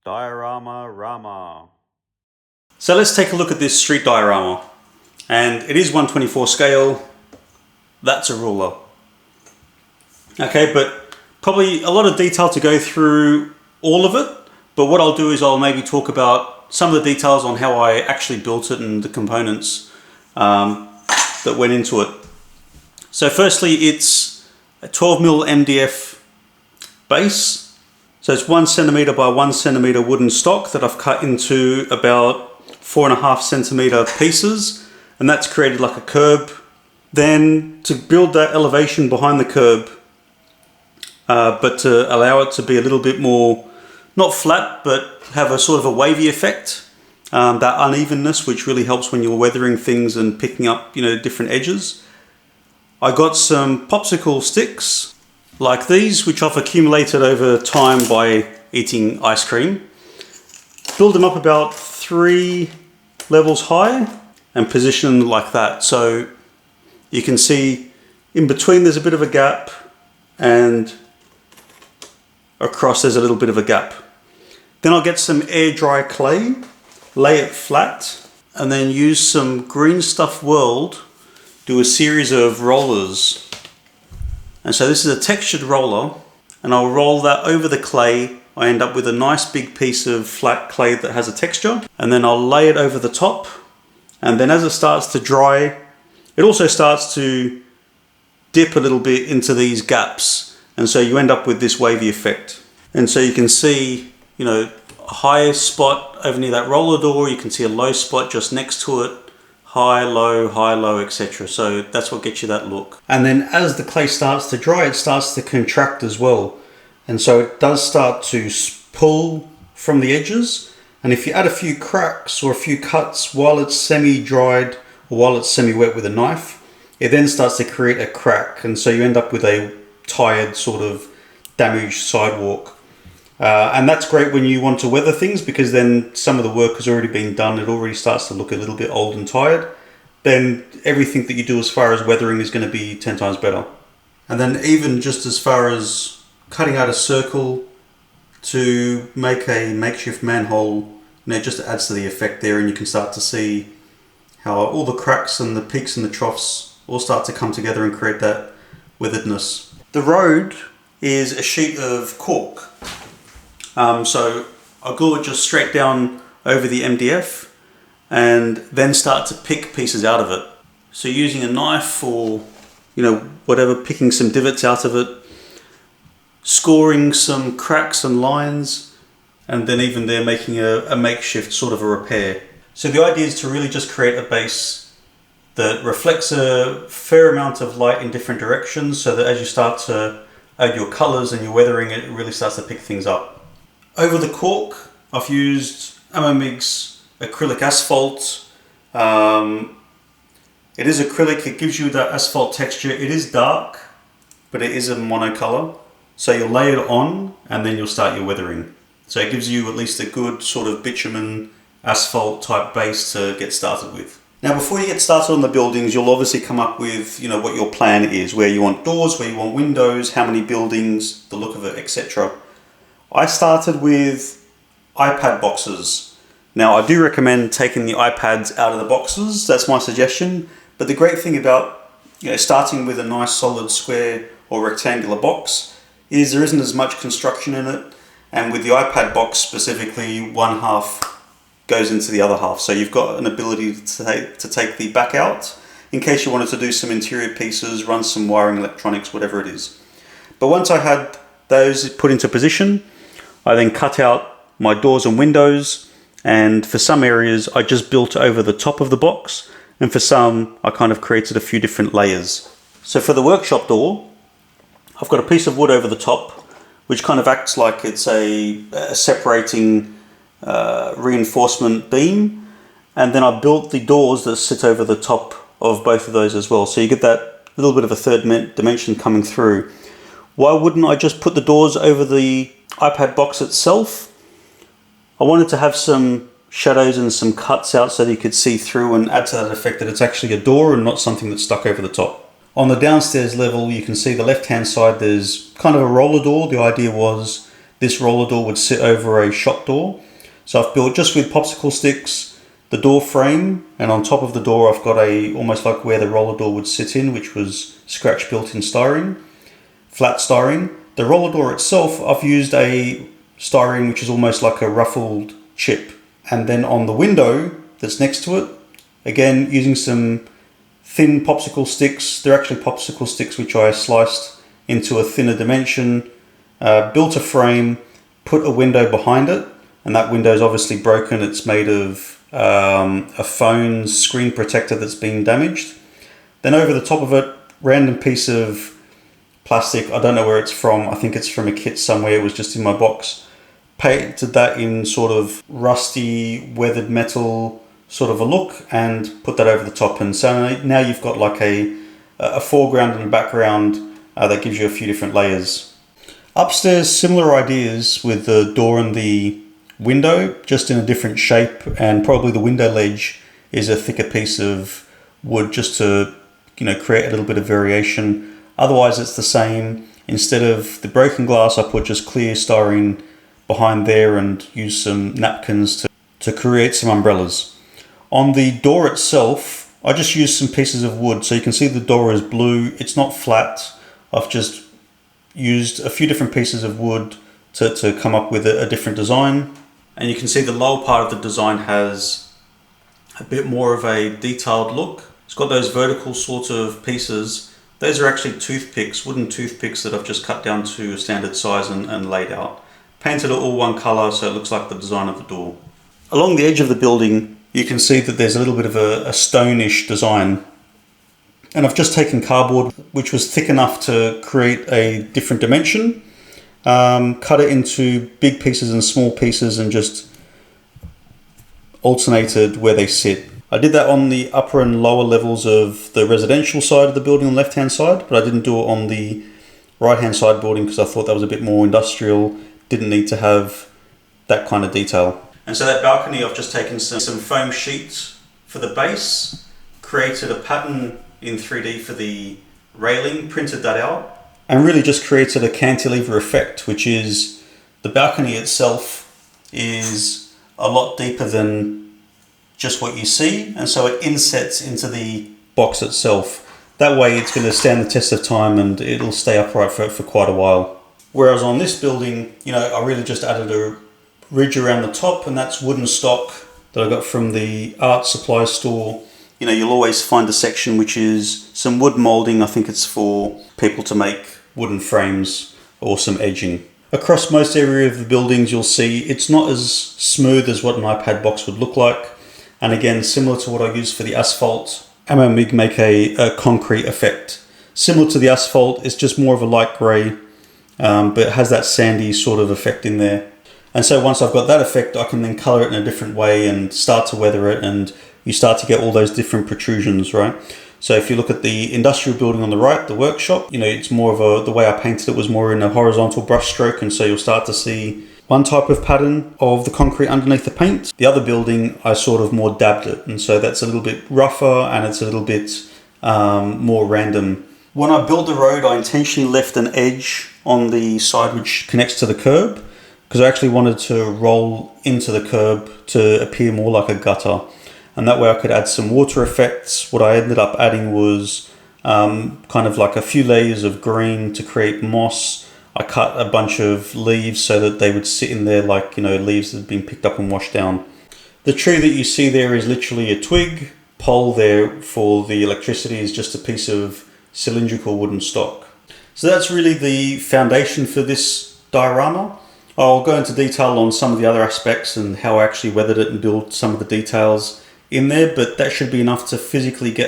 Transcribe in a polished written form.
Diorama-Rama. So let's take a look at this street diorama. And it is 1/24 scale. That's a ruler. Okay, but probably a lot of detail to go through all of it. But what I'll do is I'll maybe talk about some of the details on how I actually built it and the components that went into it. So firstly, it's a 12mm MDF base. So it's 1 centimeter by 1 centimeter wooden stock that I've cut into about 4.5 centimeter pieces, and that's created like a curb. Then to build that elevation behind the curb, but to allow it to be a little bit more, not flat, but have a sort of a wavy effect, that unevenness, which really helps when you're weathering things and picking up, different edges. I got some popsicle sticks like these, which I've accumulated over time by eating ice cream. Build them up about 3 levels high and position them like that. So you can see in between there's a bit of a gap, and across there's a little bit of a gap. Then I'll get some air dry clay, lay it flat, and then use some Green Stuff World, do a series of rollers. And so this is a textured roller, and I'll roll that over the clay. I end up with a nice big piece of flat clay that has a texture, and then I'll lay it over the top. And then as it starts to dry, it also starts to dip a little bit into these gaps. And so you end up with this wavy effect. And so you can see, a high spot over near that roller door. You can see a low spot just next to it. High, low, etc. So that's what gets you that look. And then as the clay starts to dry, it starts to contract as well. And so it does start to pull from the edges. And if you add a few cracks or a few cuts while it's semi-dried or while it's semi-wet with a knife, it then starts to create a crack. And so you end up with a tired, sort of damaged sidewalk. And that's great when you want to weather things, because then some of the work has already been done. It already starts to look a little bit old and tired. Then everything that you do as far as weathering is going to be 10 times better. And then even just as far as cutting out a circle to make a makeshift manhole, it just adds to the effect there, and you can start to see how all the cracks and the peaks and the troughs all start to come together and create that weatheredness. The road is a sheet of cork. So I glue it just straight down over the MDF and then start to pick pieces out of it. So using a knife or, whatever, picking some divots out of it, scoring some cracks and lines, and then even there making a makeshift sort of a repair. So the idea is to really just create a base that reflects a fair amount of light in different directions, so that as you start to add your colors and your weathering, it really starts to pick things up. Over the cork, I've used Amomig's acrylic asphalt. It is acrylic, it gives you that asphalt texture. It is dark, but it is a monocolor. So you'll lay it on and then you'll start your weathering. So it gives you at least a good sort of bitumen asphalt type base to get started with. Now before you get started on the buildings, you'll obviously come up with what your plan is, where you want doors, where you want windows, how many buildings, the look of it, etc. I started with iPad boxes. Now I do recommend taking the iPads out of the boxes, that's my suggestion. But the great thing about starting with a nice solid square or rectangular box is there isn't as much construction in it. And with the iPad box specifically, one half goes into the other half. So you've got an ability to take the back out in case you wanted to do some interior pieces, run some wiring, electronics, whatever it is. But once I had those put into position, I then cut out my doors and windows, and for some areas I just built over the top of the box, and for some I kind of created a few different layers. So for the workshop door, I've got a piece of wood over the top, which kind of acts like it's a separating reinforcement beam, and then I built the doors that sit over the top of both of those as well. So you get that little bit of a third dimension coming through. Why wouldn't I just put the doors over the iPad box itself? I wanted to have some shadows and some cuts out so that you could see through and add to that effect that it's actually a door and not something that's stuck over the top. On the downstairs level, you can see the left hand side, there's kind of a roller door. The idea was this roller door would sit over a shop door. So I've built just with popsicle sticks, the door frame, and on top of the door I've got almost like where the roller door would sit in, which was scratch built in styrene, flat styrene. The roller door itself, I've used a styrene which is almost like a ruffled chip. And then on the window that's next to it, again using some thin popsicle sticks. They're actually popsicle sticks which I sliced into a thinner dimension, built a frame, put a window behind it, and that window is obviously broken. It's made of a phone screen protector that's been damaged. Then over the top of it, random piece of plastic, I don't know where it's from, I think it's from a kit somewhere, it was just in my box. Painted that in sort of rusty, weathered metal sort of a look and put that over the top. And so now you've got like a foreground and a background that gives you a few different layers. Upstairs, similar ideas with the door and the window, just in a different shape, and probably the window ledge is a thicker piece of wood just to, create a little bit of variation. Otherwise it's the same. Instead of the broken glass, I put just clear styrene behind there and use some napkins to create some umbrellas. On the door itself, I just used some pieces of wood. So you can see the door is blue. It's not flat. I've just used a few different pieces of wood to come up with a different design. And you can see the lower part of the design has a bit more of a detailed look. It's got those vertical sort of pieces. Those are actually toothpicks, wooden toothpicks that I've just cut down to a standard size and laid out. Painted it all one colour so it looks like the design of the door. Along the edge of the building, you can see that there's a little bit of a stone-ish design. And I've just taken cardboard, which was thick enough to create a different dimension, cut it into big pieces and small pieces and just alternated where they sit. I did that on the upper and lower levels of the residential side of the building on the left-hand side, but I didn't do it on the right-hand side building because I thought that was a bit more industrial, didn't need to have that kind of detail. And so that balcony, I've just taken some foam sheets for the base, created a pattern in 3D for the railing, printed that out, and really just created a cantilever effect, which is the balcony itself is a lot deeper than just what you see, and so it insets into the box itself. That way it's going to stand the test of time and it'll stay upright for quite a while. Whereas on this building, I really just added a ridge around the top, and that's wooden stock that I got from the art supply store. You'll always find a section which is some wood moulding. I think it's for people to make wooden frames or some edging. Across most area of the buildings you'll see it's not as smooth as what an iPad box would look like. And again, similar to what I use for the asphalt, Amamig make a concrete effect. Similar to the asphalt, it's just more of a light grey, but it has that sandy sort of effect in there. And so once I've got that effect, I can then colour it in a different way and start to weather it, and you start to get all those different protrusions, right? So if you look at the industrial building on the right, the workshop, it's more of the way I painted it was more in a horizontal brush stroke, and so you'll start to see one type of pattern of the concrete underneath the paint. The other building, I sort of more dabbed it, and so that's a little bit rougher and it's a little bit more random. When I built the road, I intentionally left an edge on the side which connects to the curb, because I actually wanted to roll into the curb to appear more like a gutter, and that way I could add some water effects. What I ended up adding was kind of like a few layers of green to create moss. I cut a bunch of leaves so that they would sit in there like, leaves that had been picked up and washed down. The tree that you see there is literally a twig. Pole there for the electricity is just a piece of cylindrical wooden stock. So that's really the foundation for this diorama. I'll go into detail on some of the other aspects and how I actually weathered it and built some of the details in there, but that should be enough to physically get